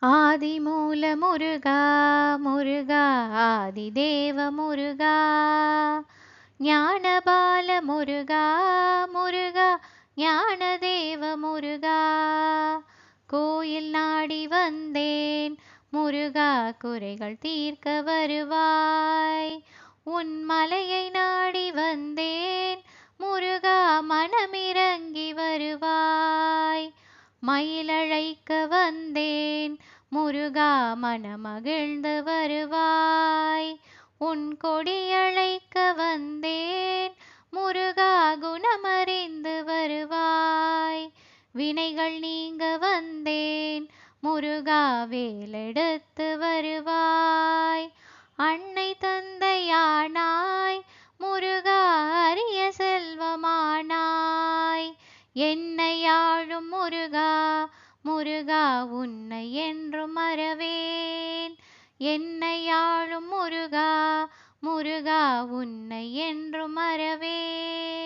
ஆதிமூல முருகா முருகா ஆதிதேவ முருகா ஞானபால முருகா முருகா ஞானதேவ முருகா கோயில் நாடி வந்தேன் முருகா குறைகள் தீர்க்க வருவாய் உன் மலையை நாடி வந்தேன் முருகா மனமிரங்கி வருவாய் மயிலழைக்க வந்தேன் முருகா மனமகிழ்ந்து வருவாய் உன் கொடியழைக்க வந்தேன் முருகா குணமறிந்து வருவாய் வினைகள் நீங்க வந்தேன் முருகா வேலெடுத்து வருவாய் அன்னை தந்தையானாய் முருகா அரிய செல்வமானாய் என்னை ஆளும் முருகா முருகா உன்னை என்றும் மறவேன் என்னை ஆளும் முருகா முருகா உன்னை என்றும் மறவேன்